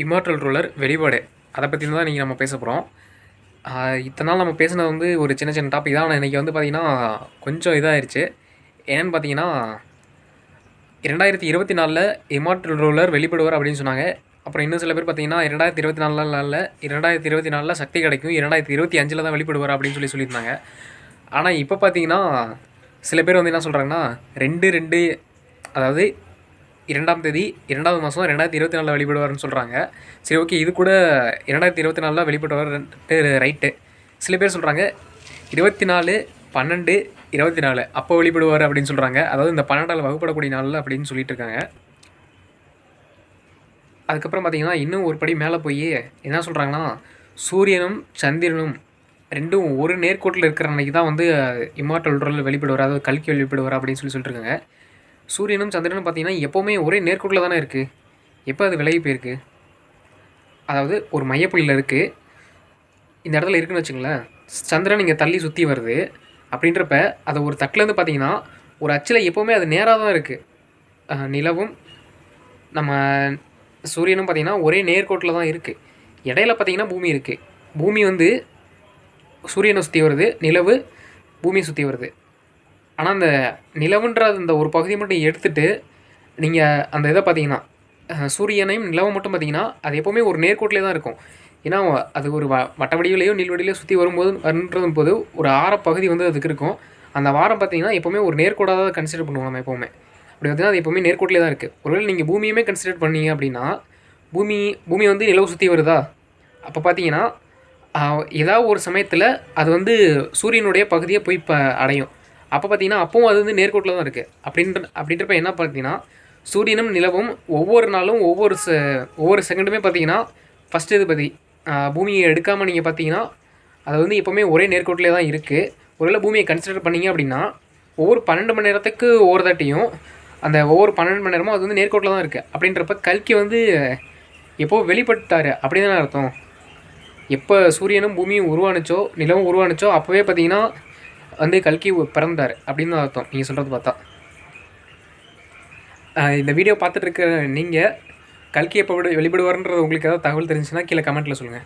Immortal ruler வெளிப்பாடு அதை பற்றி தான் இன்றைக்கி நம்ம பேச போகிறோம். இத்தனை நாள் நம்ம பேசினது வந்து ஒரு சின்ன சின்ன டாபிக் தான். ஆனால் இன்றைக்கி வந்து பார்த்திங்கன்னா கொஞ்சம் இதாகிடுச்சு. என்னென்னு பார்த்தீங்கன்னா 2024 இம்மார்டல் ரூலர் வெளிப்படுவார் அப்படின்னு சொன்னாங்க. அப்புறம் இன்னும் சில பேர் பார்த்தீங்கன்னா 2024 சக்தி கிடைக்கும், 2025 தான் வெளிப்படுவார் அப்படின்னு சொல்லியிருந்தாங்க. ஆனால் இப்போ பார்த்தீங்கன்னா சில பேர் வந்து என்ன சொல்கிறாங்கன்னா 2 அதாவது 2ஆம் தேதி 2வது மாதம் 2024 வெளிப்படுவார்னு சொல்கிறாங்க. சரி, ஓகே, இது கூட 2024 வெளிப்படுவார் ரைட்டு. சில பேர் சொல்கிறாங்க 24/12/24 அப்போ வெளிப்படுவார் அப்படின்னு சொல்கிறாங்க. அதாவது இந்த 12ஆல் வகுப்படக்கூடிய நாளில் அப்படின்னு சொல்லிட்டு இருக்காங்க. அதுக்கப்புறம் பார்த்திங்கன்னா இன்னும் ஒரு படி மேலே போய் என்ன சொல்கிறாங்கன்னா சூரியனும் சந்திரனும் ரெண்டும் ஒரு நேர்கோட்டில் இருக்கிற அன்றைக்கி தான் வந்து இம்மார்டல் ரூலர் வெளிப்படுவார், அதாவது கல்கி வெளிப்படுவார் அப்படின்னு சொல்லிட்டு இருக்காங்க. சூரியனும் சந்திரனும் பார்த்திங்கன்னா எப்போவுமே ஒரே நேர்கோட்டில் தானே இருக்குது. எப்போ அது விலகி போயிருக்கு? அதாவது ஒரு மையப்புள்ளியில் இருக்குது, இந்த இடத்துல இருக்குதுன்னு வச்சுங்களேன். சந்திரன் இங்கே தள்ளி சுற்றி வருது அப்படின்றப்ப அதை ஒரு தட்டிலேருந்து பார்த்திங்கன்னா ஒரு அச்சில் எப்போவுமே அது நேராக தான் இருக்குது. நிலவும் நம்ம சூரியனும் பார்த்திங்கன்னா ஒரே நேர்கோட்டில் தான் இருக்குது. இடையில பார்த்திங்கன்னா பூமி இருக்குது. பூமி வந்து சூரியனை சுற்றி வருது, நிலவு பூமியை சுற்றி வருது. ஆனால் அந்த நிலவுன்ற அந்த ஒரு பகுதியை மட்டும் எடுத்துகிட்டு நீங்கள் அந்த இதை பார்த்தீங்கன்னா சூரியனையும் நிலவை மட்டும் பார்த்தீங்கன்னா அது எப்போவுமே ஒரு நேர்கோட்டிலே தான் இருக்கும். ஏன்னா அது ஒரு வட்ட வடிவிலையோ நீள்வடியிலையோ சுற்றி வரும்போதுன்றது போது ஒரு ஆரப்பகுதி வந்து அதுக்கு இருக்கும். அந்த வாரம் பார்த்திங்கன்னா எப்போவுமே ஒரு நேர்கோடாக தான் கன்சிடர் பண்ணுவோம் நம்ம எப்போவுமே. அப்படி பார்த்தீங்கன்னா அது எப்போவுமே நேர்கோட்டிலே தான் இருக்குது. ஒருவேளை நீங்கள் பூமியுமே கன்சிடர் பண்ணீங்க அப்படின்னா பூமி வந்து நிலவு சுற்றி வருதா, அப்போ பார்த்தீங்கன்னா ஏதாவது ஒரு சமயத்தில் அது வந்து சூரியனுடைய பகுதியை போய் அடையும். அப்போ பார்த்திங்கன்னா அப்பவும் அது வந்து நேர்கோட்டில் தான் இருக்குது. அப்படின்றப்ப என்ன பார்த்தீங்கன்னா சூரியனும் நிலவும் ஒவ்வொரு நாளும் ஒவ்வொரு செகண்டுமே பார்த்திங்கன்னா ஃபஸ்ட்டு இது பற்றி பூமியை எடுக்காமல் நீங்கள் பார்த்தீங்கன்னா அது வந்து எப்போவுமே ஒரே நேர்கோட்டிலே தான் இருக்குது. ஒருவேளை பூமியை கன்சிடர் பண்ணிங்க அப்படின்னா ஒவ்வொரு 12 மணி நேரத்துக்கு ஒவ்வொரு தாட்டியும் அந்த ஒவ்வொரு 12 மணி நேரமும் அது வந்து நேர்கோட்டில் தான் இருக்குது. அப்படின்றப்ப கல்கி வந்து எப்போ வெளிப்பட்டார் அப்படின்னு தானே அர்த்தம். எப்போ சூரியனும் பூமியும் உருவானுச்சோ நிலவும் உருவானுச்சோ அப்போவே பார்த்திங்கன்னா வந்து கல்கி பிறந்தார் அப்படின்னு தான் அர்த்தம் நீங்கள் சொல்கிறது பார்த்தா. இந்த வீடியோ பார்த்துட்டு இருக்க நீங்கள் கல்கி எப்போ வெளிப்படுவார்ன்றது உங்களுக்கு ஏதாவது தகவல் தெரிஞ்சுன்னா கீழே கமெண்ட்டில் சொல்லுங்கள்.